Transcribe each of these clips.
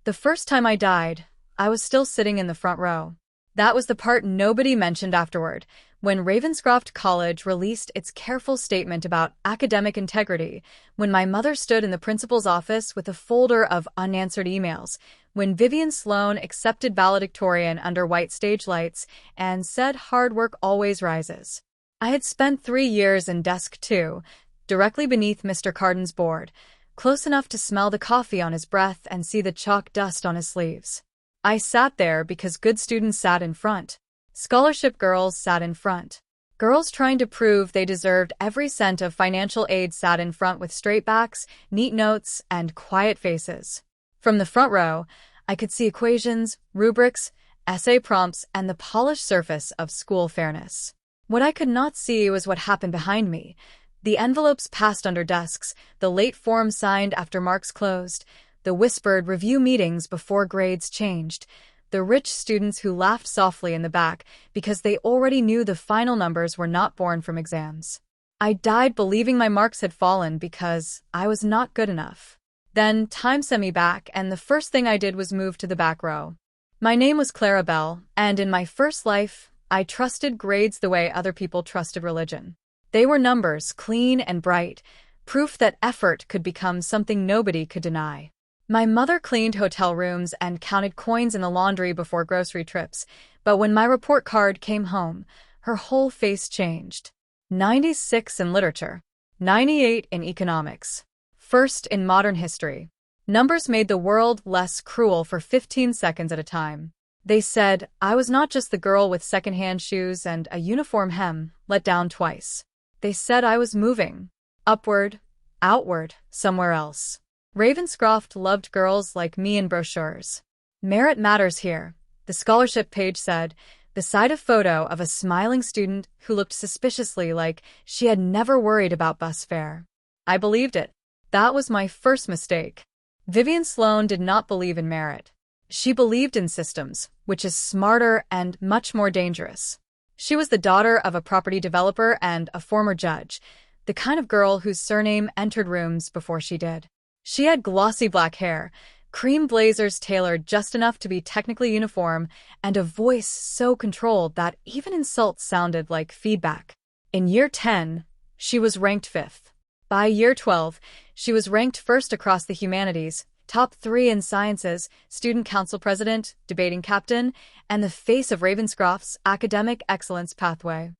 The first time I died, I was still sitting in the front row. That was the part nobody mentioned afterward, when Ravenscroft College released its careful statement about academic integrity, when my mother stood in the principal's office with a folder of unanswered emails, when Vivian Sloane accepted valedictorian under white stage lights and said hard work always rises. I had spent 3 years in desk 2, directly beneath Mr. Carden's board, close enough to smell the coffee on his breath and see the chalk dust on his sleeves. I sat there because good students sat in front. Scholarship girls sat in front. Girls trying to prove they deserved every cent of financial aid sat in front with straight backs, neat notes, and quiet faces. From the front row, I could see equations, rubrics, essay prompts, and the polished surface of school fairness. What I could not see was what happened behind me. The envelopes passed under desks, the late forms signed after marks closed, the whispered review meetings before grades changed, the rich students who laughed softly in the back because they already knew the final numbers were not born from exams. I died believing my marks had fallen because I was not good enough. Then time sent me back, and the first thing I did was move to the back row. My name was Clara Bell, and in my first life, I trusted grades the way other people trusted religion. They were numbers, clean and bright, proof that effort could become something nobody could deny. My mother cleaned hotel rooms and counted coins in the laundry before grocery trips, but when my report card came home, her whole face changed. 96 in literature, 98 in economics, first in modern history. Numbers made the world less cruel for 15 seconds at a time. They said I was not just the girl with secondhand shoes and a uniform hem, let down twice. They said I was moving. Upward, outward, somewhere else. Ravenscroft loved girls like me in brochures. Merit matters here, the scholarship page said, beside a photo of a smiling student who looked suspiciously like she had never worried about bus fare. I believed it. That was my first mistake. Vivian Sloane did not believe in merit. She believed in systems, which is smarter and much more dangerous. She was the daughter of a property developer and a former judge, the kind of girl whose surname entered rooms before she did. She had glossy black hair, cream blazers tailored just enough to be technically uniform, and a voice so controlled that even insults sounded like feedback. In year 10, she was ranked 5th. By year 12, she was ranked first across the humanities, top 3 in sciences, student council president, debating captain, and the face of Ravenscroft's academic excellence pathway.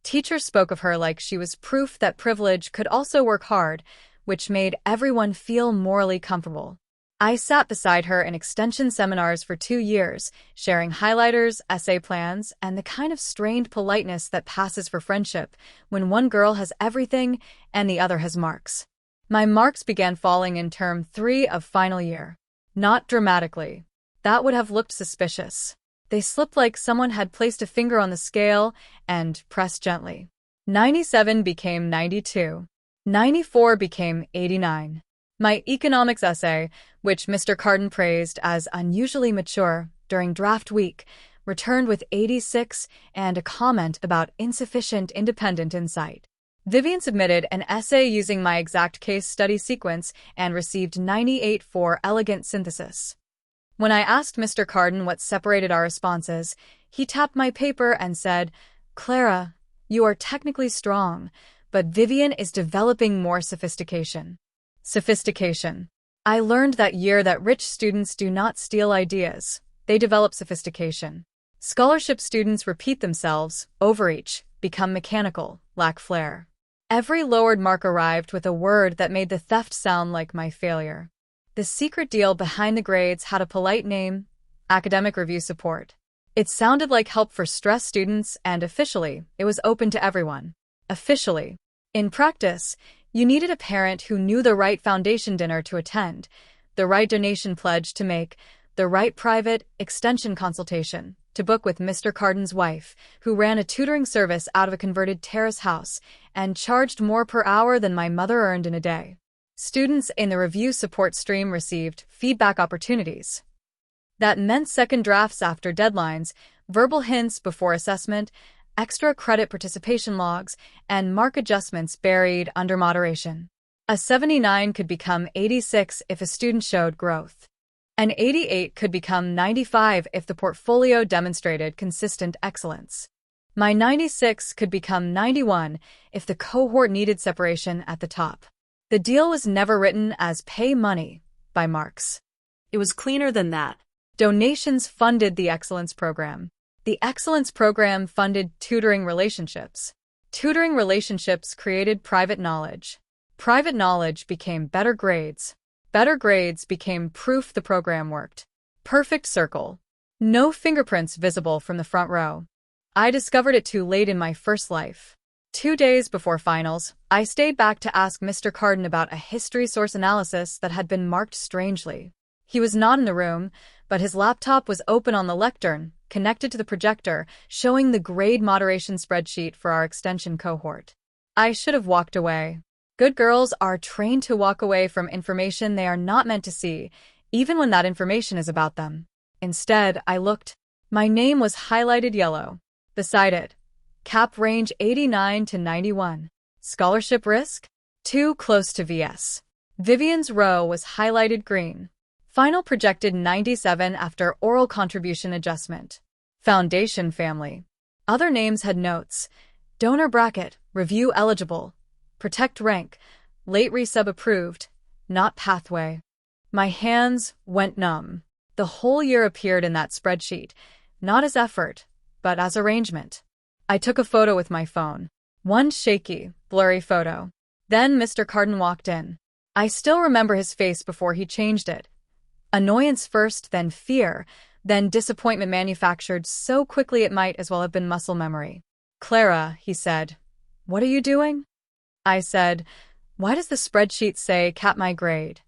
Teachers spoke of her like she was proof that privilege could also work hard, which made everyone feel morally comfortable. I sat beside her in extension seminars for 2 years, sharing highlighters, essay plans, and the kind of strained politeness that passes for friendship when one girl has everything and the other has marks. My marks began falling in term 3 of final year. Not dramatically. That would have looked suspicious. They slipped like someone had placed a finger on the scale and pressed gently. 97 became 92. 94 became 89. My economics essay, which Mr. Carden praised as unusually mature during draft week, returned with 86 and a comment about insufficient independent insight. Vivian submitted an essay using my exact case study sequence and received 98 for elegant synthesis. When I asked Mr. Carden what separated our responses, he tapped my paper and said, "Clara, you are technically strong, but Vivian is developing more sophistication." Sophistication. I learned that year that rich students do not steal ideas, they develop sophistication. Scholarship students repeat themselves, overreach, become mechanical, lack flair. Every lowered mark arrived with a word that made the theft sound like my failure. The secret deal behind the grades had a polite name: academic review support. It sounded like help for stressed students, and officially, it was open to everyone. Officially. In practice, you needed a parent who knew the right foundation dinner to attend, the right donation pledge to make, the right private extension consultation to book with Mr. Carden's wife, who ran a tutoring service out of a converted terrace house and charged more per hour than my mother earned in a day. Students in the review support stream received feedback opportunities. That meant second drafts after deadlines, verbal hints before assessment, extra credit participation logs, and mark adjustments buried under moderation. A 79 could become 86 if a student showed growth. An 88 could become 95 if the portfolio demonstrated consistent excellence. My 96 could become 91 if the cohort needed separation at the top. The deal was never written as pay money by Marx. It was cleaner than that. Donations funded the excellence program. The excellence program funded tutoring relationships. Tutoring relationships created private knowledge. Private knowledge became better grades. Better grades became proof the program worked. Perfect circle. No fingerprints visible from the front row. I discovered it too late in my first life. 2 days before finals, I stayed back to ask Mr. Carden about a history source analysis that had been marked strangely. He was not in the room, but his laptop was open on the lectern, connected to the projector, showing the grade moderation spreadsheet for our extension cohort. I should have walked away. Good girls are trained to walk away from information they are not meant to see, even when that information is about them. Instead, I looked. My name was highlighted yellow. Beside it, cap range 89 to 91. Scholarship risk? Too close to VS. Vivian's row was highlighted green. Final projected 97 after oral contribution adjustment. Foundation family. Other names had notes. Donor bracket, review eligible. Protect rank, late resub approved, not pathway. My hands went numb. The whole year appeared in that spreadsheet, not as effort, but as arrangement. I took a photo with my phone. One shaky, blurry photo. Then Mr. Carden walked in. I still remember his face before he changed it. Annoyance first, then fear, then disappointment manufactured so quickly it might as well have been muscle memory. "Clara," he said, "what are you doing?" I said, "Why does the spreadsheet say cap my grade?"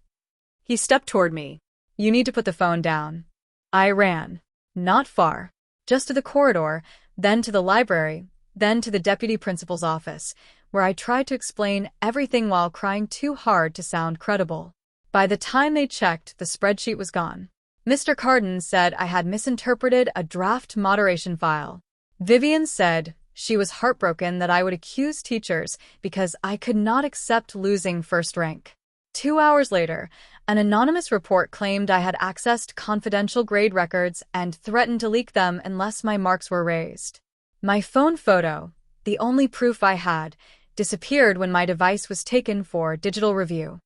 He stepped toward me. "You need to put the phone down." I ran. Not far. Just to the corridor, then to the library, then to the deputy principal's office, where I tried to explain everything while crying too hard to sound credible. By the time they checked, the spreadsheet was gone. Mr. Carden said I had misinterpreted a draft moderation file. Vivian said she was heartbroken that I would accuse teachers because I could not accept losing first rank. 2 hours later, an anonymous report claimed I had accessed confidential grade records and threatened to leak them unless my marks were raised. My phone photo, the only proof I had, disappeared when my device was taken for digital review.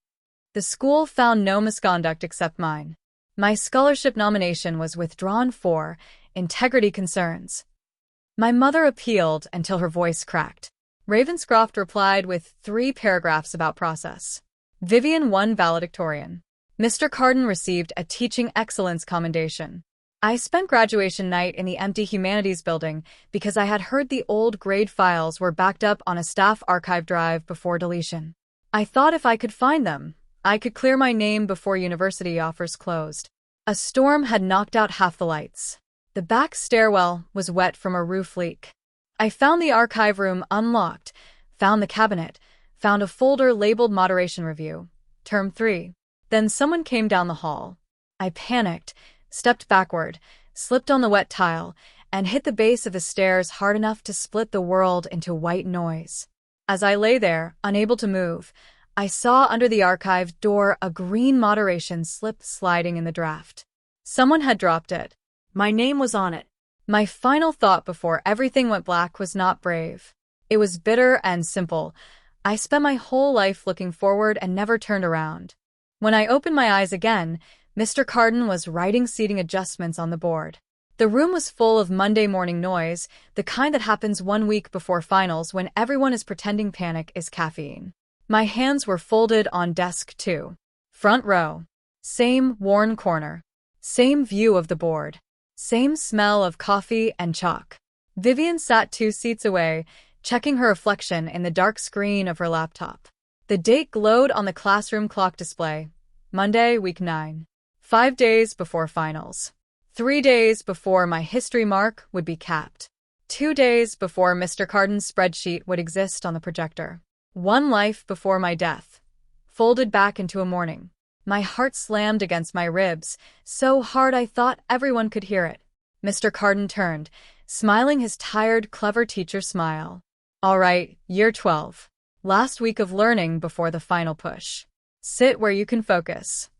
The school found no misconduct except mine. My scholarship nomination was withdrawn for integrity concerns. My mother appealed until her voice cracked. Ravenscroft replied with 3 paragraphs about process. Vivian won valedictorian. Mr. Carden received a teaching excellence commendation. I spent graduation night in the empty humanities building because I had heard the old grade files were backed up on a staff archive drive before deletion. I thought if I could find them, I could clear my name before university offers closed. A storm had knocked out half the lights. The back stairwell was wet from a roof leak. I found the archive room unlocked, found the cabinet, found a folder labeled Moderation Review, Term 3. Then someone came down the hall. I panicked, stepped backward, slipped on the wet tile, and hit the base of the stairs hard enough to split the world into white noise. As I lay there, unable to move, I saw under the archive door a green moderation slip sliding in the draft. Someone had dropped it. My name was on it. My final thought before everything went black was not brave. It was bitter and simple. I spent my whole life looking forward and never turned around. When I opened my eyes again, Mr. Carden was writing seating adjustments on the board. The room was full of Monday morning noise, the kind that happens 1 week before finals when everyone is pretending panic is caffeine. My hands were folded on desk 2. Front row. Same worn corner. Same view of the board. Same smell of coffee and chalk. Vivian sat 2 seats away, checking her reflection in the dark screen of her laptop. The date glowed on the classroom clock display. Monday, week 9. 5 days before finals. 3 days before my history mark would be capped. 2 days before Mr. Carden's spreadsheet would exist on the projector. 1 life before my death. Folded back into a morning. My heart slammed against my ribs, so hard I thought everyone could hear it. Mr. Carden turned, smiling his tired, clever teacher smile. "All right, year 12. Last week of learning before the final push. Sit where you can focus."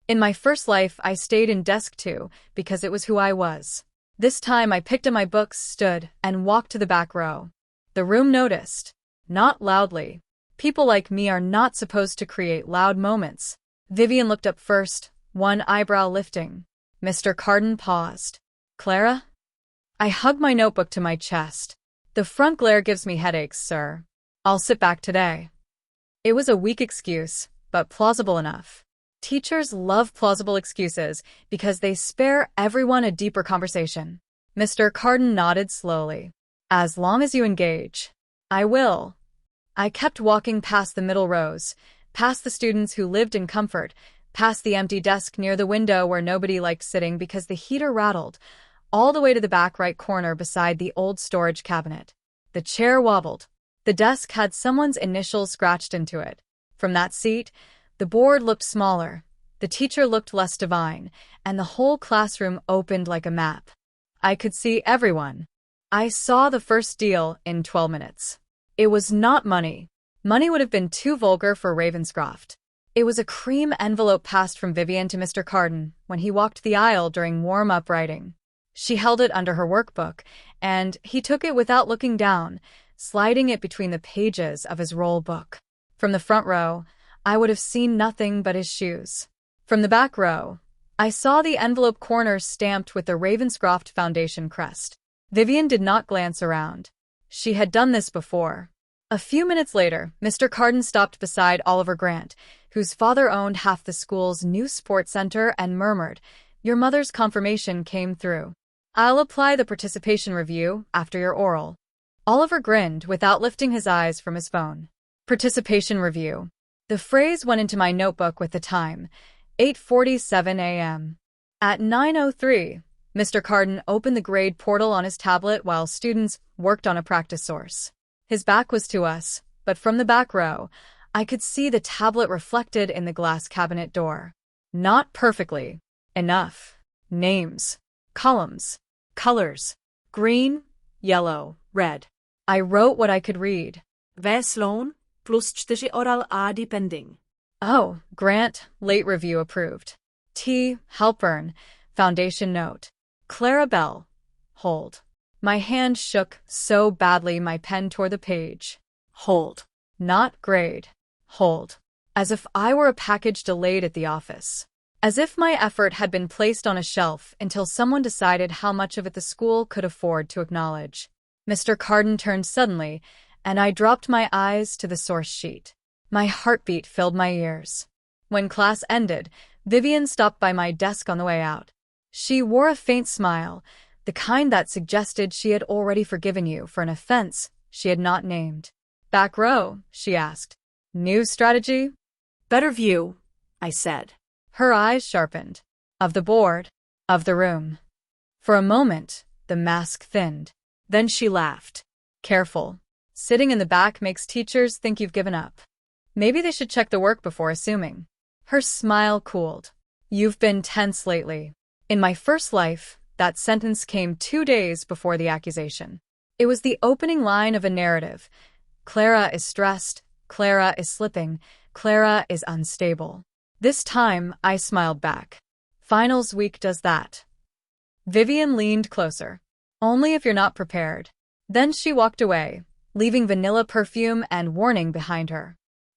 In my first life, I stayed in desk 2 because it was who I was. This time, I picked up my books, stood, and walked to the back row. The room noticed. Not loudly. People like me are not supposed to create loud moments. Vivian looked up first, one eyebrow lifting. Mr. Carden paused. Clara? I hugged my notebook to my chest. The front glare gives me headaches, sir. I'll sit back today. It was a weak excuse, but plausible enough. Teachers love plausible excuses because they spare everyone a deeper conversation. Mr. Carden nodded slowly. As long as you engage. I will. I kept walking past the middle rows, past the students who lived in comfort, past the empty desk near the window where nobody liked sitting because the heater rattled, all the way to the back right corner beside the old storage cabinet. The chair wobbled. The desk had someone's initials scratched into it. From that seat, the board looked smaller, the teacher looked less divine, and the whole classroom opened like a map. I could see everyone. I saw the first deal in 12 minutes. It was not money. Money would have been too vulgar for Ravenscroft. It was a cream envelope passed from Vivian to Mr. Carden when he walked the aisle during warm-up writing. She held it under her workbook, and he took it without looking down, sliding it between the pages of his roll book. From the front row, I would have seen nothing but his shoes. From the back row, I saw the envelope corner stamped with the Ravenscroft Foundation crest. Vivian did not glance around. She had done this before. A few minutes later, Mr. Carden stopped beside Oliver Grant, whose father owned half the school's new sports center, and murmured, "Your mother's confirmation came through. I'll apply the participation review after your oral." Oliver grinned without lifting his eyes from his phone. Participation review. The phrase went into my notebook with the time, 8:47 a.m. At 9:03, Mr. Carden opened the grade portal on his tablet while students worked on a practice source. His back was to us, but from the back row, I could see the tablet reflected in the glass cabinet door. Not perfectly. Enough. Names. Columns. Colors. Green, yellow, red. I wrote what I could read. V. Sloan, plus 4 oral A depending. Oh, Grant, late review approved. T. Halpern, foundation note. Clara Bell, hold. My hand shook so badly my pen tore the page. Hold. Not grade. Hold. As if I were a package delayed at the office. As if my effort had been placed on a shelf until someone decided how much of it the school could afford to acknowledge. Mr. Carden turned suddenly, and I dropped my eyes to the source sheet. My heartbeat filled my ears. When class ended, Vivian stopped by my desk on the way out. She wore a faint smile, the kind that suggested she had already forgiven you for an offense she had not named. "Back row?" she asked. "New strategy?" "Better view," I said. Her eyes sharpened. Of the board, of the room. For a moment, the mask thinned. Then she laughed. "Careful. Sitting in the back makes teachers think you've given up. Maybe they should check the work before assuming." Her smile cooled. "You've been tense lately." In my first life, that sentence came 2 days before the accusation. It was the opening line of a narrative. Clara is stressed, Clara is slipping, Clara is unstable. This time, I smiled back. Finals week does that. Vivian leaned closer. "Only if you're not prepared." Then she walked away, leaving vanilla perfume and warning behind her.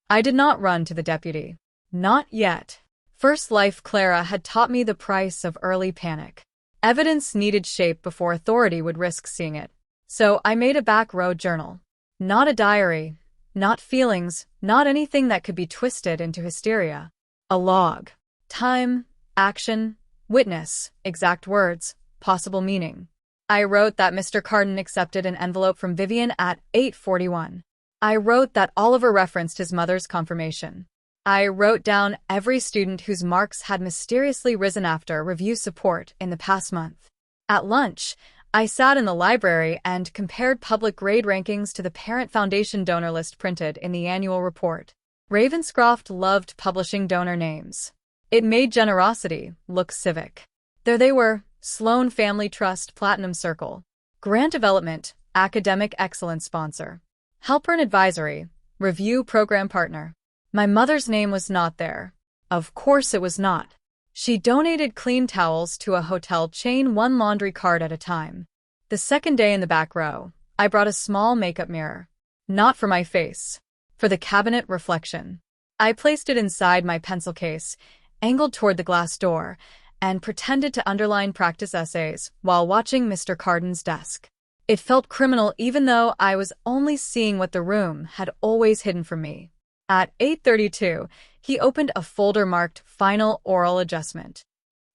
I did not run to the deputy. Not yet. First life Clara had taught me the price of early panic. Evidence needed shape before authority would risk seeing it. So I made a back row journal. Not a diary, not feelings, not anything that could be twisted into hysteria. A log. Time, action, witness, exact words, possible meaning. I wrote that Mr. Carden accepted an envelope from Vivian at 8:41. I wrote that Oliver referenced his mother's confirmation. I wrote down every student whose marks had mysteriously risen after review support in the past month. At lunch, I sat in the library and compared public grade rankings to the Parent Foundation donor list printed in the annual report. Ravenscroft loved publishing donor names. It made generosity look civic. There they were: Sloan Family Trust Platinum Circle, Grant Development, Academic Excellence Sponsor, Halpern Advisory, Review Program Partner. My mother's name was not there. Of course it was not. She donated clean towels to a hotel chain, one laundry cart at a time. The second day in the back row, I brought a small makeup mirror. Not for my face. For the cabinet reflection. I placed it inside my pencil case, angled toward the glass door, and pretended to underline practice essays while watching Mr. Carden's desk. It felt criminal even though I was only seeing what the room had always hidden from me. At 8:32, he opened a folder marked Final Oral Adjustment.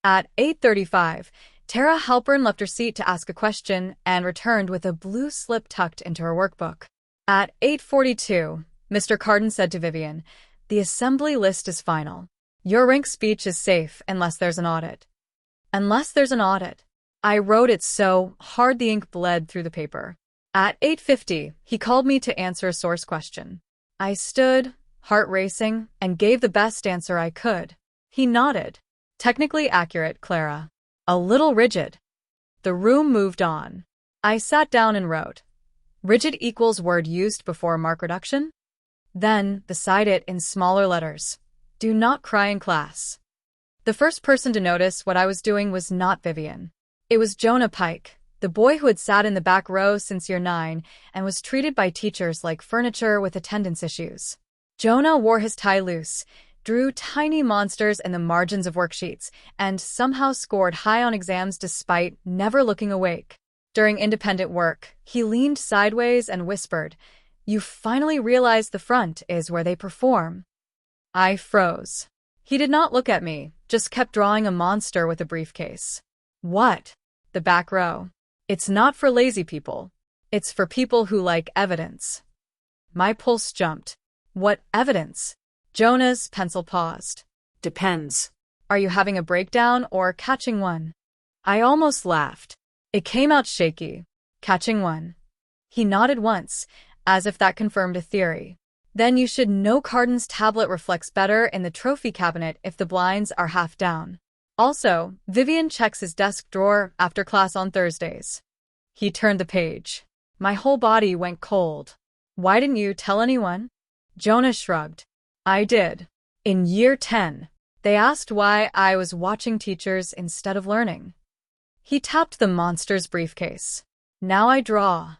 At 8:35, Tara Halpern left her seat to ask a question and returned with a blue slip tucked into her workbook. At 8:42, Mr. Carden said to Vivian, "The assembly list is final. Your rank speech is safe unless there's an audit." Unless there's an audit. I wrote it so hard the ink bled through the paper. At 8:50, he called me to answer a source question. I stood, heart racing, and gave the best answer I could. He nodded. Technically accurate, Clara. A little rigid. The room moved on. I sat down and wrote. Rigid equals word used before mark reduction? Then, beside it in smaller letters. Do not cry in class. The first person to notice what I was doing was not Vivian. It was Jonah Pike, the boy who had sat in the back row since year 9 and was treated by teachers like furniture with attendance issues. Jonah wore his tie loose, drew tiny monsters in the margins of worksheets, and somehow scored high on exams despite never looking awake. During independent work, he leaned sideways and whispered, "You finally realize the front is where they perform." I froze. He did not look at me, just kept drawing a monster with a briefcase. What? The back row. It's not for lazy people. It's for people who like evidence. My pulse jumped. What evidence? Jonah's pencil paused. Depends. Are you having a breakdown or catching one? I almost laughed. It came out shaky. Catching one. He nodded once, as if that confirmed a theory. Then you should know Carden's tablet reflects better in the trophy cabinet if the blinds are half down. Also, Vivian checks his desk drawer after class on Thursdays. He turned the page. My whole body went cold. Why didn't you tell anyone? Jonah shrugged. I did. In year 10, they asked why I was watching teachers instead of learning. He tapped the monster's briefcase. Now I draw.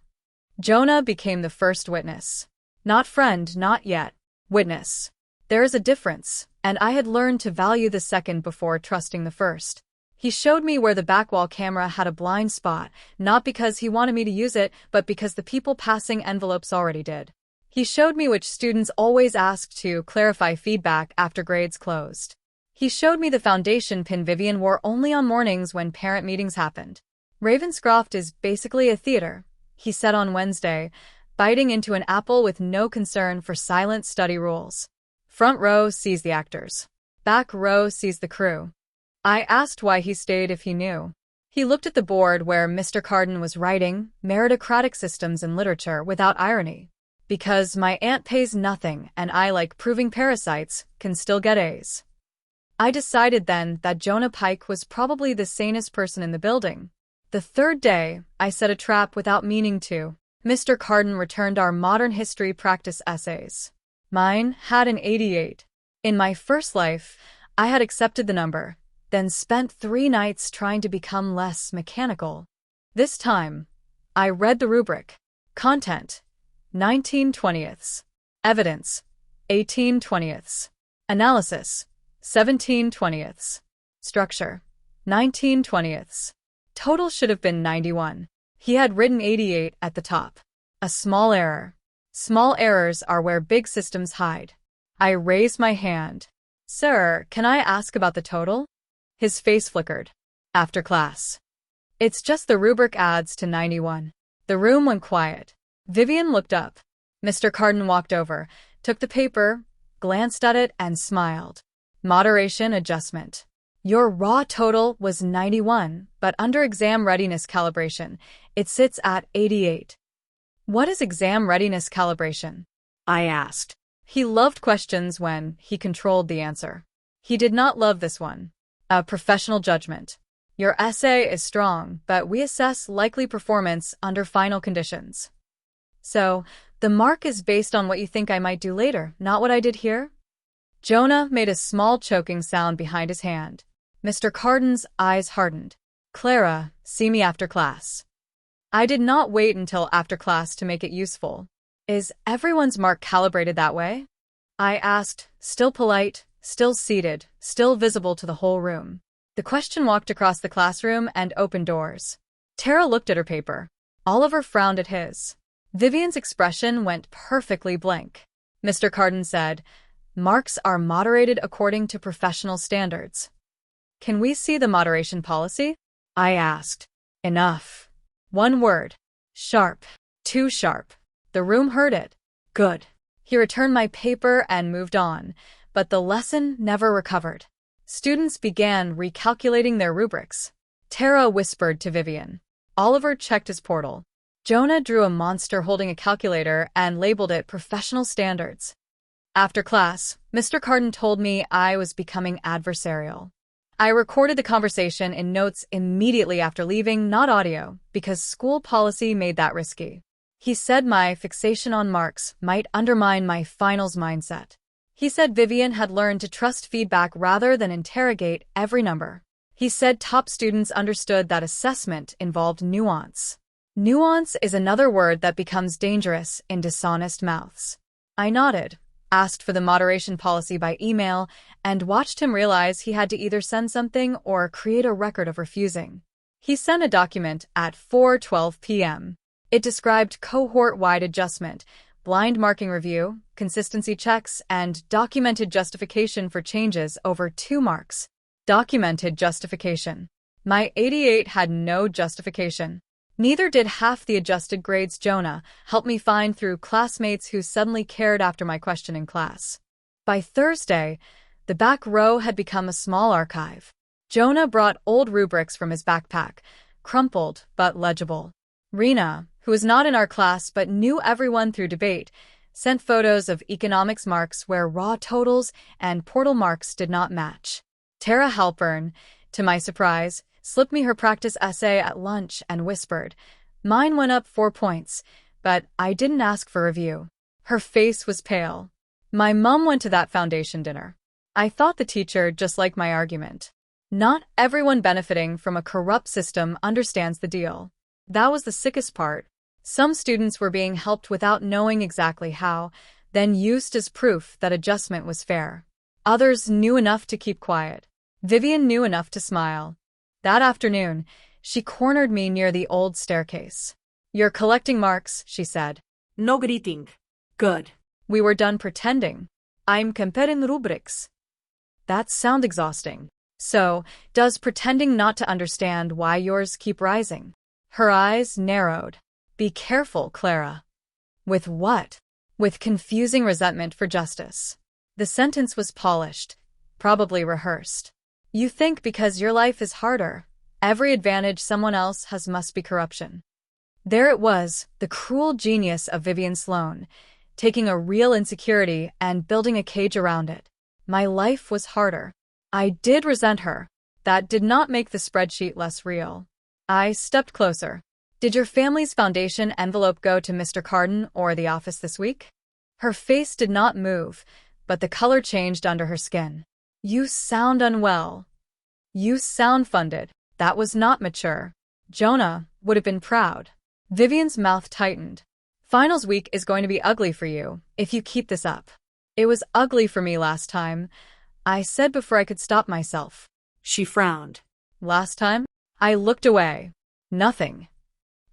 Jonah became the first witness. Not friend, not yet. Witness. There is a difference, and I had learned to value the second before trusting the first. He showed me where the backwall camera had a blind spot, not because he wanted me to use it, but because the people passing envelopes already did. He showed me which students always asked to clarify feedback after grades closed. He showed me the foundation pin Vivian wore only on mornings when parent meetings happened. Ravenscroft is basically a theater, he said on Wednesday, biting into an apple with no concern for silent study rules. Front row sees the actors. Back row sees the crew. I asked why he stayed if he knew. He looked at the board where Mr. Carden was writing meritocratic systems in literature without irony. Because my aunt pays nothing and I, like proving parasites, can still get A's. I decided then that Jonah Pike was probably the sanest person in the building. The third day, I set a trap without meaning to. Mr. Carden returned our modern history practice essays. Mine had an 88. In my first life, I had accepted the number, then spent 3 nights trying to become less mechanical. This time, I read the rubric. Content, 19/20. Evidence, 18/20. Analysis, 17/20. Structure, 19/20. Total should have been 91. He had written 88 at the top. A small error. Small errors are where big systems hide. I raised my hand. Sir, can I ask about the total? His face flickered. After class. It's just the rubric adds to 91. The room went quiet. Vivian looked up. Mr. Carden walked over, took the paper, glanced at it, and smiled. Moderation adjustment. Your raw total was 91, but under exam readiness calibration, it sits at 88. What is exam readiness calibration? I asked. He loved questions when he controlled the answer. He did not love this one. A professional judgment. Your essay is strong, but we assess likely performance under final conditions. So, the mark is based on what you think I might do later, not what I did here? Jonah made a small choking sound behind his hand. Mr. Carden's eyes hardened. Clara, see me after class. I did not wait until after class to make it useful. Is everyone's mark calibrated that way? I asked, still polite, still seated, still visible to the whole room. The question walked across the classroom and opened doors. Tara looked at her paper. Oliver frowned at his. Vivian's expression went perfectly blank. Mr. Carden said, "Marks are moderated according to professional standards." "Can we see the moderation policy?" I asked. Enough. One word. Sharp. Too sharp. The room heard it. Good. He returned my paper and moved on, but the lesson never recovered. Students began recalculating their rubrics. Tara whispered to Vivian. Oliver checked his portal. Jonah drew a monster holding a calculator and labeled it professional standards. After class, Mr. Carden told me I was becoming adversarial. I recorded the conversation in notes immediately after leaving, not audio, because school policy made that risky. He said my fixation on marks might undermine my finals mindset. He said Vivian had learned to trust feedback rather than interrogate every number. He said top students understood that assessment involved nuance. Nuance is another word that becomes dangerous in dishonest mouths. I nodded, asked for the moderation policy by email, and watched him realize he had to either send something or create a record of refusing. He sent a document at 4:12 p.m. It described cohort-wide adjustment, blind marking review, consistency checks, and documented justification for changes over 2 marks. Documented justification. My 88 had no justification. Neither did half the adjusted grades Jonah helped me find through classmates who suddenly cared after my question in class. By Thursday, the back row had become a small archive. Jonah brought old rubrics from his backpack, crumpled but legible. Rena, who was not in our class but knew everyone through debate, sent photos of economics marks where raw totals and portal marks did not match. Tara Halpern, to my surprise, slipped me her practice essay at lunch and whispered, "Mine went up 4 points, but I didn't ask for review." Her face was pale. My mom went to that foundation dinner. I thought the teacher just liked my argument. Not everyone benefiting from a corrupt system understands the deal. That was the sickest part. Some students were being helped without knowing exactly how, then used as proof that adjustment was fair. Others knew enough to keep quiet. Vivian knew enough to smile. That afternoon, she cornered me near the old staircase. "You're collecting marks," she said. No greeting. Good. We were done pretending. "I'm comparing rubrics." That sounds exhausting. So, does pretending not to understand why yours keep rising? Her eyes narrowed. "Be careful, Clara." With what? With confusing resentment for justice. The sentence was polished, probably rehearsed. You think because your life is harder, every advantage someone else has must be corruption. There it was, the cruel genius of Vivian Sloane, taking a real insecurity and building a cage around it. My life was harder. I did resent her. That did not make the spreadsheet less real. I stepped closer. "Did your family's foundation envelope go to Mr. Carden or the office this week?" Her face did not move, but the color changed under her skin. "You sound unwell. You sound funded." That was not mature. Jonah would have been proud. Vivian's mouth tightened. "Finals week is going to be ugly for you if you keep this up." "It was ugly for me last time," I said before I could stop myself. She frowned. "Last time?" I looked away. Nothing.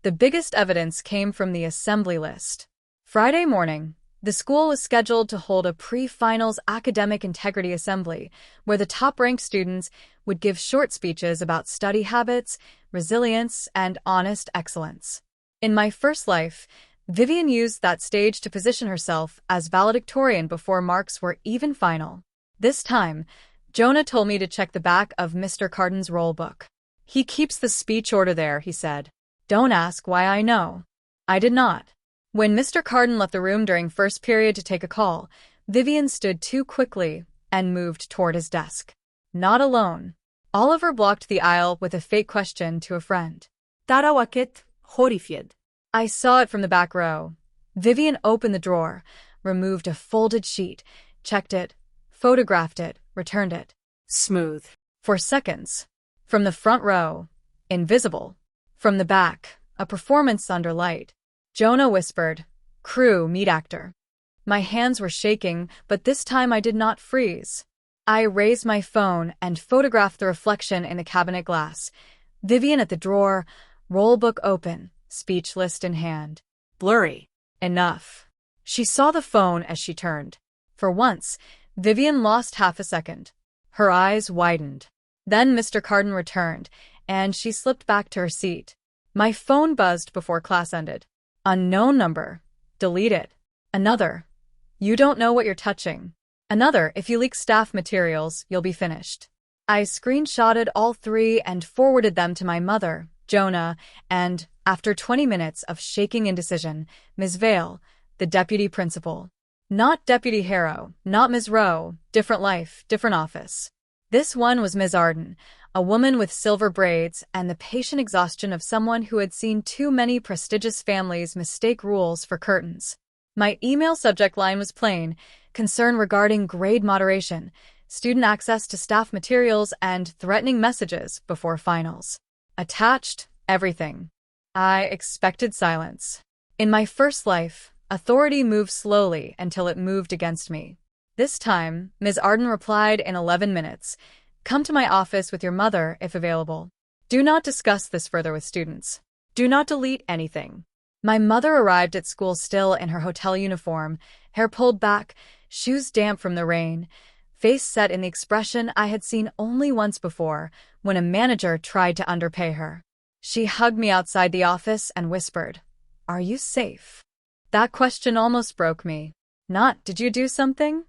The biggest evidence came from the assembly list. Friday morning, the school was scheduled to hold a pre-finals academic integrity assembly where the top-ranked students would give short speeches about study habits, resilience, and honest excellence. In my first life, Vivian used that stage to position herself as valedictorian before marks were even final. This time, Jonah told me to check the back of Mr. Carden's roll book. "He keeps the speech order there," he said. "Don't ask why I know." I did not. When Mr. Carden left the room during first period to take a call, Vivian stood too quickly and moved toward his desk. Not alone. Oliver blocked the aisle with a fake question to a friend. Tara Wacket, horrified. I saw it from the back row. Vivian opened the drawer, removed a folded sheet, checked it, photographed it, returned it. Smooth. For seconds. From the front row, invisible. From the back, a performance under light. Jonah whispered, "Crew, meet actor." My hands were shaking, but this time I did not freeze. I raised my phone and photographed the reflection in the cabinet glass. Vivian at the drawer, roll book open, speech list in hand. Blurry. Enough. She saw the phone as she turned. For once, Vivian lost half a second. Her eyes widened. Then Mr. Carden returned, and she slipped back to her seat. My phone buzzed before class ended. Unknown number. Deleted. Another. You don't know what you're touching. Another, if you leak staff materials, you'll be finished. I screenshotted all three and forwarded them to my mother, Jonah, and, after 20 minutes of shaking indecision, Ms. Vale, the deputy principal. Not Deputy Harrow, not Ms. Rowe, different life, different office. This one was Ms. Arden, a woman with silver braids and the patient exhaustion of someone who had seen too many prestigious families mistake rules for curtains. My email subject line was plain: concern regarding grade moderation, student access to staff materials, and threatening messages before finals. Attached, everything. I expected silence. In my first life, authority moved slowly until it moved against me. This time, Ms. Arden replied in 11 minutes, "Come to my office with your mother if available. Do not discuss this further with students. Do not delete anything." My mother arrived at school still in her hotel uniform, hair pulled back, shoes damp from the rain, face set in the expression I had seen only once before, when a manager tried to underpay her. She hugged me outside the office and whispered, "Are you safe?" That question almost broke me. Not, "Did you do something?"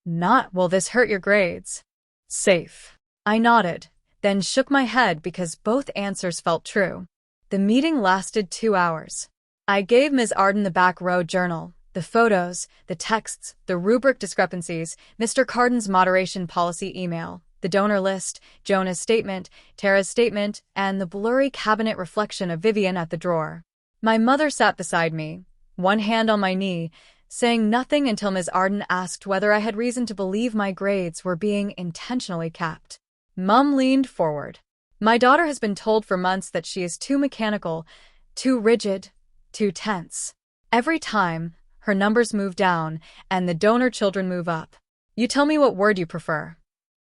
Not, "Will this hurt your grades?" Safe. I nodded, then shook my head because both answers felt true. The meeting lasted 2 hours. I gave Ms. Arden the back row journal, the photos, the texts, the rubric discrepancies, Mr. Carden's moderation policy email, the donor list, Jonah's statement, Tara's statement, and the blurry cabinet reflection of Vivian at the drawer. My mother sat beside me, one hand on my knee, saying nothing until Ms. Arden asked whether I had reason to believe my grades were being intentionally capped. Mum leaned forward. "My daughter has been told for months that she is too mechanical, too rigid, too tense. Every time, her numbers move down, and the donor children move up. You tell me what word you prefer."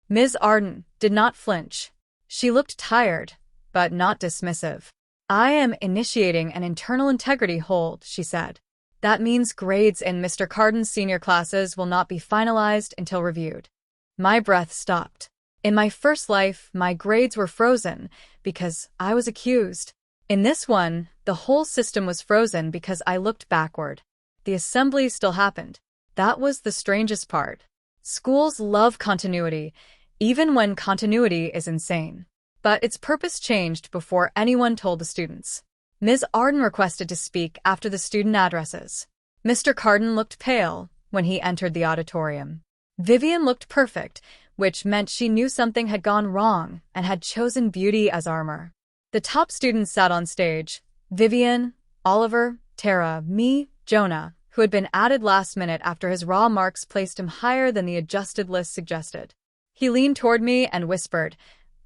Ms. Arden did not flinch. She looked tired, but not dismissive. "I am initiating an internal integrity hold," she said. "That means grades in Mr. Carden's senior classes will not be finalized until reviewed." My breath stopped. In my first life, my grades were frozen because I was accused. In this one, the whole system was frozen because I looked backward. The assembly still happened. That was the strangest part. Schools love continuity, even when continuity is insane. But its purpose changed before anyone told the students. Ms. Arden requested to speak after the student addresses. Mr. Carden looked pale when he entered the auditorium. Vivian looked perfect, which meant she knew something had gone wrong and had chosen beauty as armor. The top students sat on stage: Vivian, Oliver, Tara, me, Jonah, who had been added last minute after his raw marks placed him higher than the adjusted list suggested. He leaned toward me and whispered,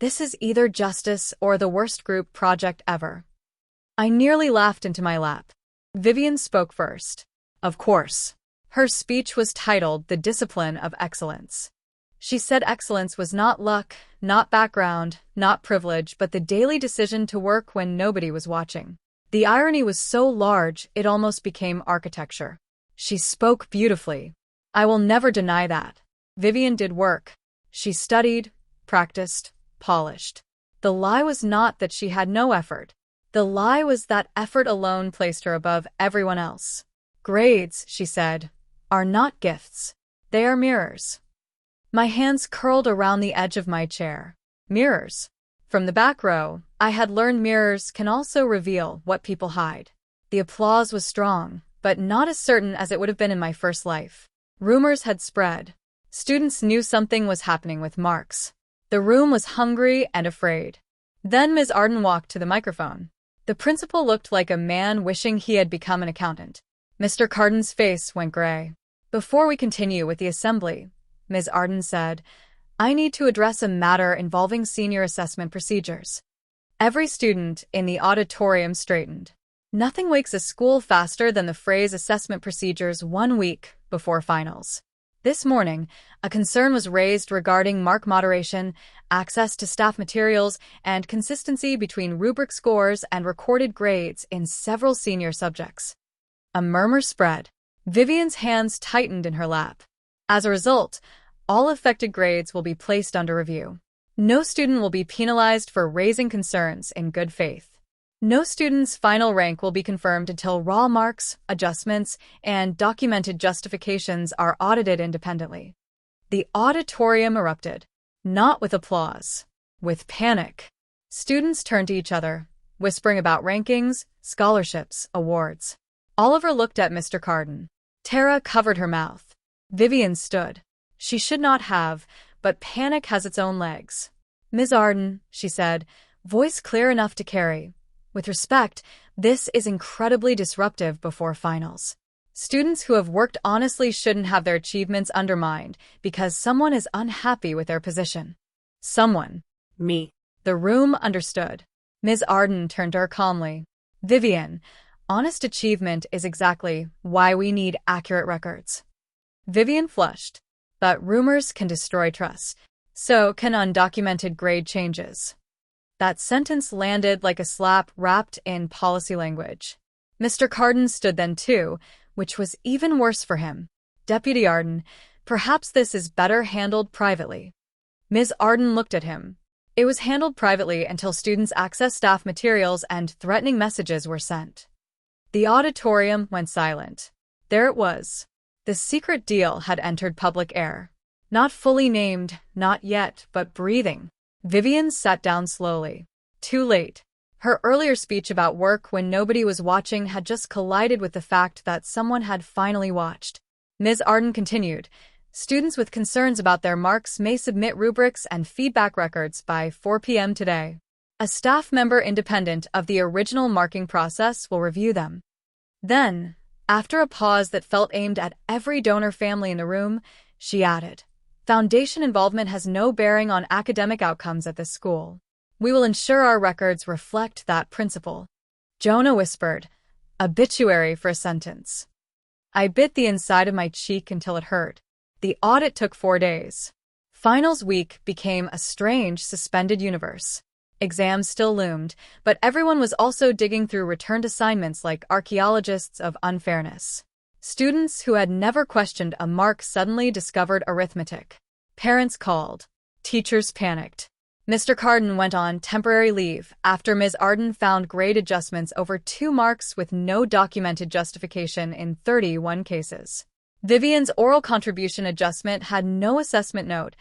"This is either justice or the worst group project ever." I nearly laughed into my lap. Vivian spoke first. Of course. Her speech was titled "The Discipline of Excellence." She said excellence was not luck, not background, not privilege, but the daily decision to work when nobody was watching. The irony was so large, it almost became architecture. She spoke beautifully. I will never deny that. Vivian did work. She studied, practiced, polished. The lie was not that she had no effort. The lie was that effort alone placed her above everyone else. Grades, she said, are not gifts. They are mirrors. My hands curled around the edge of my chair. Mirrors. From the back row, I had learned mirrors can also reveal what people hide. The applause was strong, but not as certain as it would have been in my first life. Rumors had spread. Students knew something was happening with marks. The room was hungry and afraid. Then Ms. Arden walked to the microphone. The principal looked like a man wishing he had become an accountant. Mr. Carden's face went gray. "Before we continue with the assembly," Ms. Arden said, I need to address a matter involving senior assessment procedures. Every student in the auditorium straightened. Nothing wakes a school faster than the phrase assessment procedures 1 week before finals. This morning, a concern was raised regarding mark moderation, access to staff materials, and consistency between rubric scores and recorded grades in several senior subjects. A murmur spread. Vivian's hands tightened in her lap. As a result, all affected grades will be placed under review. No student will be penalized for raising concerns in good faith. No student's final rank will be confirmed until raw marks, adjustments, and documented justifications are audited independently. The auditorium erupted, not with applause, with panic. Students turned to each other, whispering about rankings, scholarships, awards. Oliver looked at Mr. Carden. Tara covered her mouth. Vivian stood. She should not have, but panic has its own legs. Ms. Arden, she said, voice clear enough to carry. With respect, this is incredibly disruptive before finals. Students who have worked honestly shouldn't have their achievements undermined because someone is unhappy with their position. Someone. Me. The room understood. Ms. Arden turned to her calmly. Vivian, honest achievement is exactly why we need accurate records. Vivian flushed. But rumors can destroy trust. So can undocumented grade changes. That sentence landed like a slap wrapped in policy language. Mr. Carden stood then too, which was even worse for him. Deputy Arden, perhaps this is better handled privately. Ms. Arden looked at him. It was handled privately until students accessed staff materials and threatening messages were sent. The auditorium went silent. There it was. The secret deal had entered public air. Not fully named, not yet, but breathing. Vivian sat down slowly. Too late. Her earlier speech about work when nobody was watching had just collided with the fact that someone had finally watched. Ms. Arden continued, students with concerns about their marks may submit rubrics and feedback records by 4 p.m. today. A staff member independent of the original marking process will review them. Then, after a pause that felt aimed at every donor family in the room, she added, Foundation involvement has no bearing on academic outcomes at this school. We will ensure our records reflect that principle. Jonah whispered, obituary for a sentence. I bit the inside of my cheek until it hurt. The audit took 4 days. Finals week became a strange, suspended universe. Exams still loomed, but everyone was also digging through returned assignments like archaeologists of unfairness. Students who had never questioned a mark suddenly discovered arithmetic. Parents called. Teachers panicked. Mr. Carden went on temporary leave after Ms. Arden found grade adjustments over 2 marks with no documented justification in 31 cases. Vivian's oral contribution adjustment had no assessment note,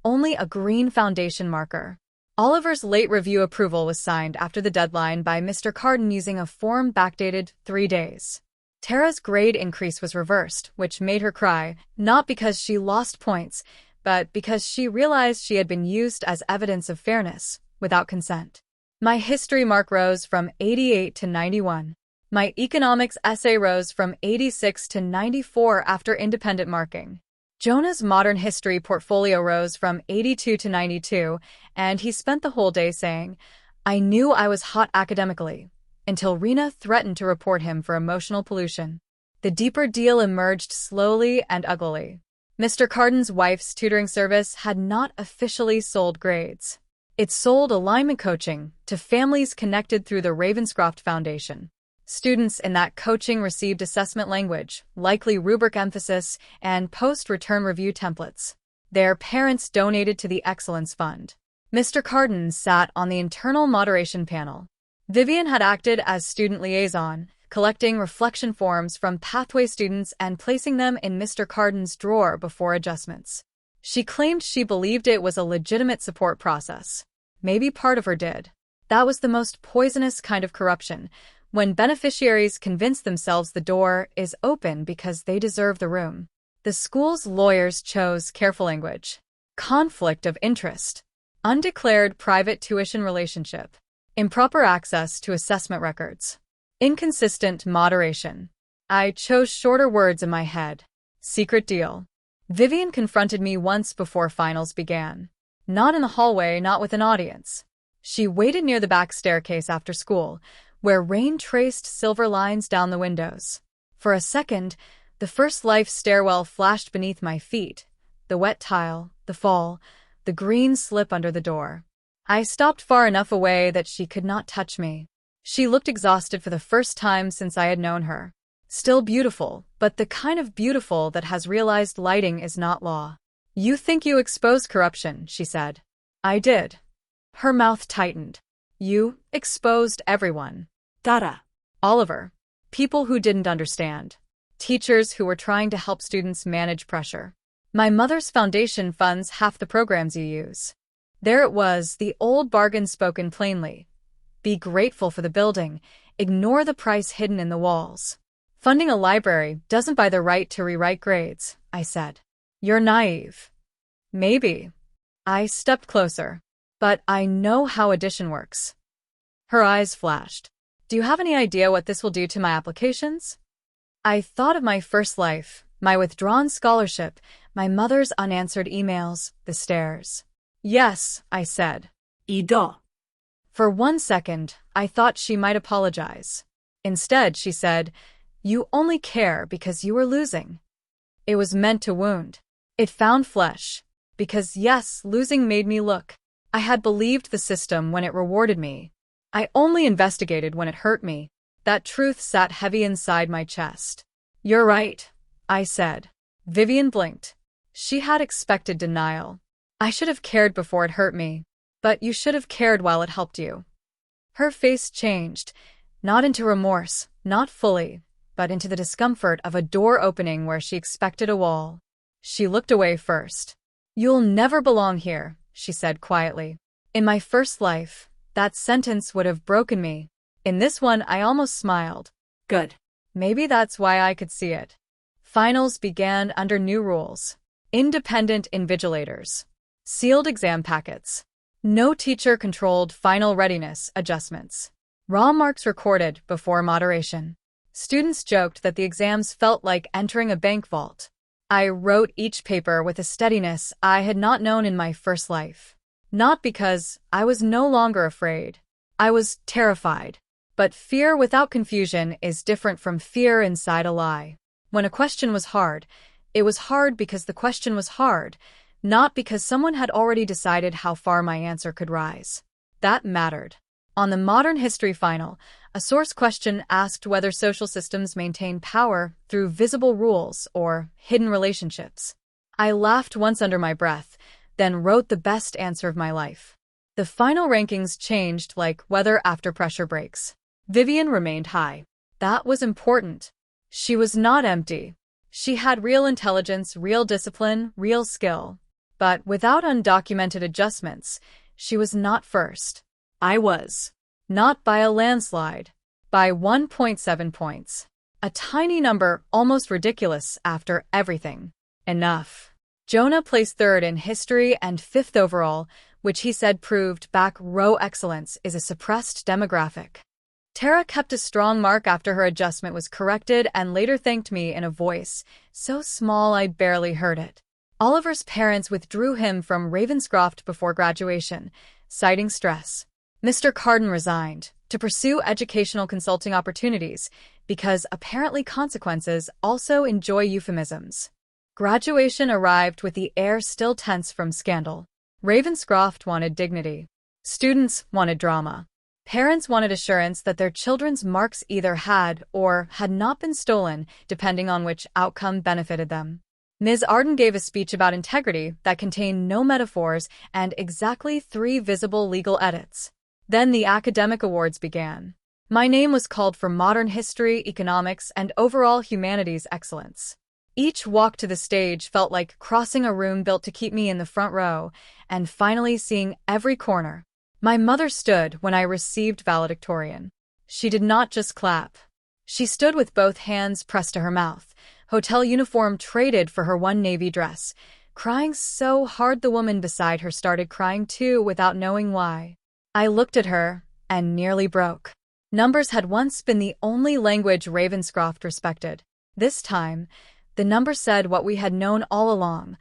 only a green foundation marker. Oliver's late review approval was signed after the deadline by Mr. Carden using a form backdated 3 days. Tara's grade increase was reversed, which made her cry, not because she lost points, but because she realized she had been used as evidence of fairness, without consent. My history mark rose from 88 to 91. My economics essay rose from 86 to 94 after independent marking. Jonah's modern history portfolio rose from 82 to 92, and he spent the whole day saying, I knew I was hot academically, until Rena threatened to report him for emotional pollution. The deeper deal emerged slowly and uglily. Mr. Carden's wife's tutoring service had not officially sold grades. It sold alignment coaching to families connected through the Ravenscroft Foundation. Students in that coaching received assessment language, likely rubric emphasis, and post-return review templates. Their parents donated to the Excellence Fund. Mr. Carden sat on the internal moderation panel. Vivian had acted as student liaison, collecting reflection forms from pathway students and placing them in Mr. Carden's drawer before adjustments. She claimed she believed it was a legitimate support process. Maybe part of her did. That was the most poisonous kind of corruption, when beneficiaries convince themselves the door is open because they deserve the room. The school's lawyers chose careful language. Conflict of interest. Undeclared private tuition relationship. Improper access to assessment records. Inconsistent moderation. I chose shorter words in my head. Secret deal. Vivian confronted me once before finals began. Not in the hallway, not with an audience. She waited near the back staircase after school, where rain traced silver lines down the windows. For a second, the first life stairwell flashed beneath my feet, the wet tile, the fall, the green slip under the door. I stopped far enough away that she could not touch me. She looked exhausted for the first time since I had known her. Still beautiful, but the kind of beautiful that has realized lighting is not law. "You think you exposed corruption," she said. "I did." Her mouth tightened. "You exposed everyone." Tara. Oliver. People who didn't understand. Teachers who were trying to help students manage pressure. My mother's foundation funds half the programs you use. There it was, the old bargain spoken plainly. Be grateful for the building, ignore the price hidden in the walls. Funding a library doesn't buy the right to rewrite grades, I said. You're naive. Maybe. I stepped closer. But I know how addition works. Her eyes flashed. Do you have any idea what this will do to my applications? I thought of my first life, my withdrawn scholarship, my mother's unanswered emails, the stares. Yes, I said. Ido. For 1 second, I thought she might apologize. Instead, she said, "You only care because you were losing." It was meant to wound. It found flesh. Because yes, losing made me look. I had believed the system when it rewarded me. I only investigated when it hurt me. That truth sat heavy inside my chest. You're right, I said. Vivian blinked. She had expected denial. I should have cared before it hurt me. But you should have cared while it helped you. Her face changed, not into remorse, not fully, but into the discomfort of a door opening where she expected a wall. She looked away first. You'll never belong here, she said quietly. In my first life, that sentence would have broken me. In this one, I almost smiled. Good. Maybe that's why I could see it. Finals began under new rules. Independent invigilators. Sealed exam packets. No teacher-controlled final readiness adjustments. Raw marks recorded before moderation. Students joked that the exams felt like entering a bank vault. I wrote each paper with a steadiness I had not known in my first life. Not because I was no longer afraid. I was terrified. But fear without confusion is different from fear inside a lie. When a question was hard, it was hard because the question was hard, not because someone had already decided how far my answer could rise. That mattered. On the modern history final, a source question asked whether social systems maintain power through visible rules or hidden relationships. I laughed once under my breath, then wrote the best answer of my life. The final rankings changed like weather after pressure breaks. Vivian remained high. That was important. She was not empty. She had real intelligence, real discipline, real skill. But without undocumented adjustments, she was not first. I was. Not by a landslide. By 1.7 points. A tiny number, almost ridiculous after everything. Enough. Jonah placed third in history and fifth overall, which he said proved back row excellence is a suppressed demographic. Tara kept a strong mark after her adjustment was corrected and later thanked me in a voice so small I barely heard it. Oliver's parents withdrew him from Ravenscroft before graduation, citing stress. Mr. Carden resigned to pursue educational consulting opportunities because apparently consequences also enjoy euphemisms. Graduation arrived with the air still tense from scandal. Ravenscroft wanted dignity. Students wanted drama. Parents wanted assurance that their children's marks either had or had not been stolen, depending on which outcome benefited them. Ms. Arden gave a speech about integrity that contained no metaphors and exactly 3 visible legal edits. Then the academic awards began. My name was called for modern history, economics, and overall humanities excellence. Each walk to the stage felt like crossing a room built to keep me in the front row and finally seeing every corner. My mother stood when I received valedictorian. She did not just clap. She stood with both hands pressed to her mouth, hotel uniform traded for her one navy dress, crying so hard the woman beside her started crying too without knowing why. I looked at her and nearly broke. Numbers had once been the only language Ravenscroft respected. This time, The number said what we had known all along.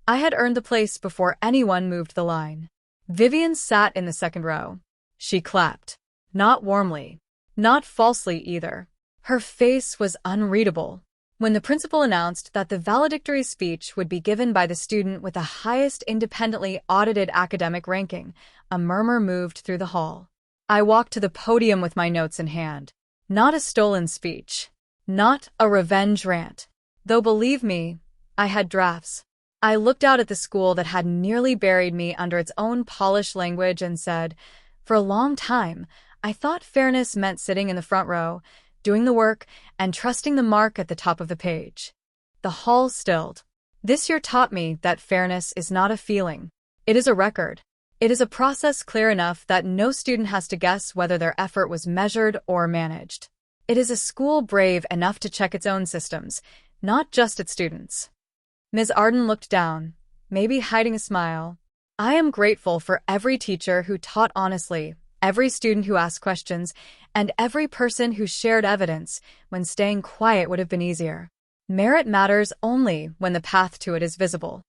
I had earned the place before anyone moved the line. Vivian sat in the second row. She clapped. Not warmly. Not falsely either. Her face was unreadable. When the principal announced that the valedictory speech would be given by the student with the highest independently audited academic ranking, a murmur moved through the hall. I walked to the podium with my notes in hand. Not a stolen speech. Not a revenge rant. Though believe me, I had drafts. I looked out at the school that had nearly buried me under its own polished language and said, for a long time, I thought fairness meant sitting in the front row, doing the work, and trusting the mark at the top of the page. The hall stilled. This year taught me that fairness is not a feeling. It is a record. It is a process clear enough that no student has to guess whether their effort was measured or managed. It is a school brave enough to check its own systems, not just its students. Ms. Arden looked down, maybe hiding a smile. I am grateful for every teacher who taught honestly, every student who asked questions, and every person who shared evidence when staying quiet would have been easier. Merit matters only when the path to it is visible.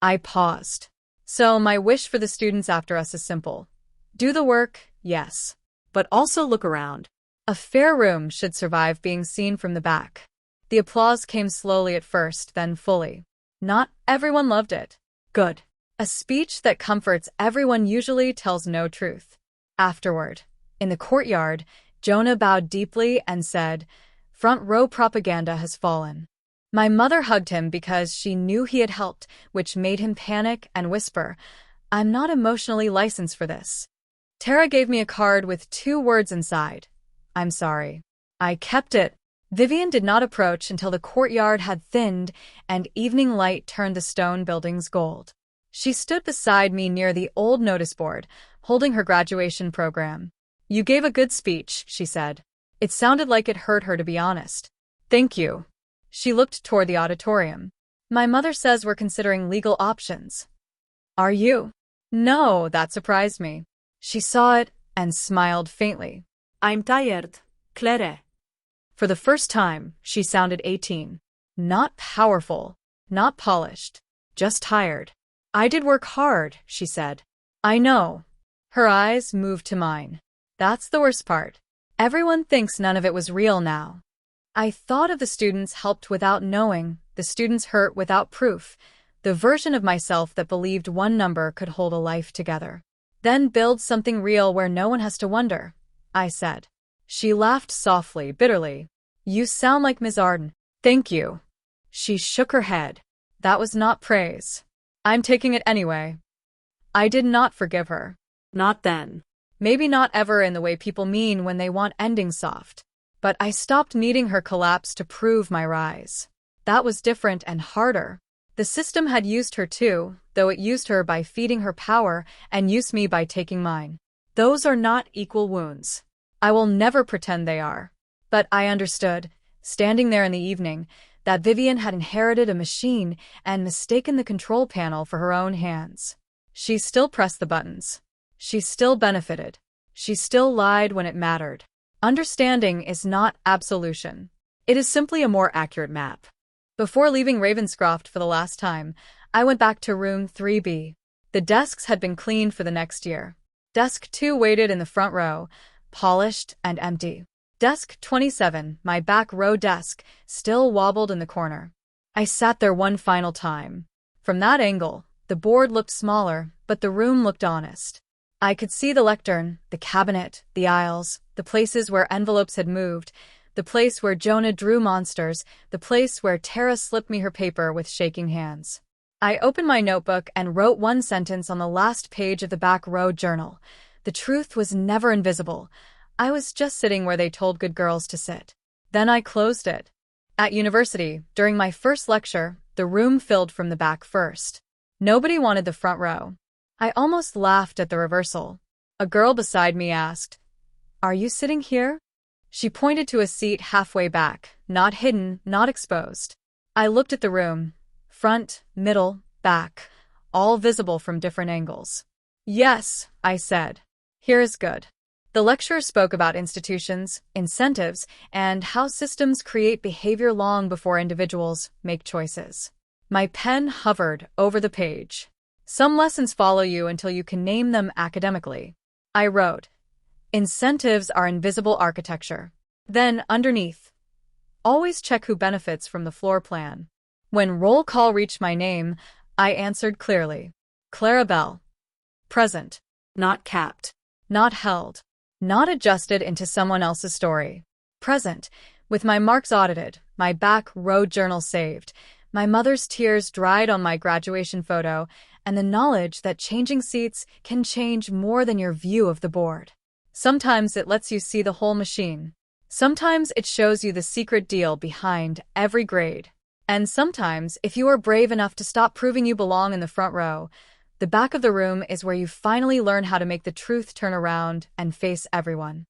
I paused. So my wish for the students after us is simple. Do the work, yes. But also look around. A fair room should survive being seen from the back. The applause came slowly at first, then fully. Not everyone loved it. Good. A speech that comforts everyone usually tells no truth. Afterward, in the courtyard, Jonah bowed deeply and said, "Front row propaganda has fallen." My mother hugged him because she knew he had helped, which made him panic and whisper, "I'm not emotionally licensed for this." Tara gave me a card with 2 words inside. "I'm sorry." I kept it. Vivian did not approach until the courtyard had thinned and evening light turned the stone buildings gold. She stood beside me near the old notice board, holding her graduation program. "You gave a good speech," she said. It sounded like it hurt her to be honest. "Thank you." She looked toward the auditorium. "My mother says we're considering legal options." "Are you?" "No," that surprised me. She saw it and smiled faintly. I'm tired, Claire. For the first time, she sounded 18. Not powerful, not polished, just tired. "I did work hard," she said. "I know." Her eyes moved to mine. That's the worst part. Everyone thinks none of it was real now. I thought of the students helped without knowing, the students hurt without proof, the version of myself that believed one number could hold a life together. Then build something real where no one has to wonder, I said. She laughed softly, bitterly. "You sound like Ms. Arden." "Thank you." She shook her head. That was not praise. "I'm taking it anyway." I did not forgive her. Not then. Maybe not ever in the way people mean when they want endings soft. But I stopped needing her collapse to prove my rise. That was different and harder. The system had used her too, though it used her by feeding her power and used me by taking mine. Those are not equal wounds. I will never pretend they are. But I understood, standing there in the evening, that Vivian had inherited a machine and mistaken the control panel for her own hands. She still pressed the buttons. She still benefited. She still lied when it mattered. Understanding is not absolution. It is simply a more accurate map. Before leaving Ravenscroft for the last time, I went back to room 3B. The desks had been cleaned for the next year. Desk 2 waited in the front row, polished and empty. Desk 27, my back row desk, still wobbled in the corner. I sat there one final time. From that angle, the board looked smaller, but the room looked honest. I could see the lectern, the cabinet, the aisles, the places where envelopes had moved, the place where Jonah drew monsters, the place where Tara slipped me her paper with shaking hands. I opened my notebook and wrote one sentence on the last page of the back row journal. The truth was never invisible. I was just sitting where they told good girls to sit. Then I closed it. At university, during my first lecture, the room filled from the back first. Nobody wanted the front row. I almost laughed at the reversal. A girl beside me asked, "Are you sitting here?" She pointed to a seat halfway back, not hidden, not exposed. I looked at the room. Front, middle, back, all visible from different angles. "Yes," I said. "Here is good." The lecturer spoke about institutions, incentives, and how systems create behavior long before individuals make choices. My pen hovered over the page. Some lessons follow you until you can name them academically. I wrote, incentives are invisible architecture. Then, underneath, always check who benefits from the floor plan. When roll call reached my name, I answered clearly. Clara Bell. Present. Not capped. Not held. Not adjusted into someone else's story. Present, with my marks audited, my back row journal saved, my mother's tears dried on my graduation photo, and the knowledge that changing seats can change more than your view of the board. Sometimes it lets you see the whole machine. Sometimes it shows you the secret deal behind every grade. And sometimes, if you are brave enough to stop proving you belong in the front row, the back of the room is where you finally learn how to make the truth turn around and face everyone.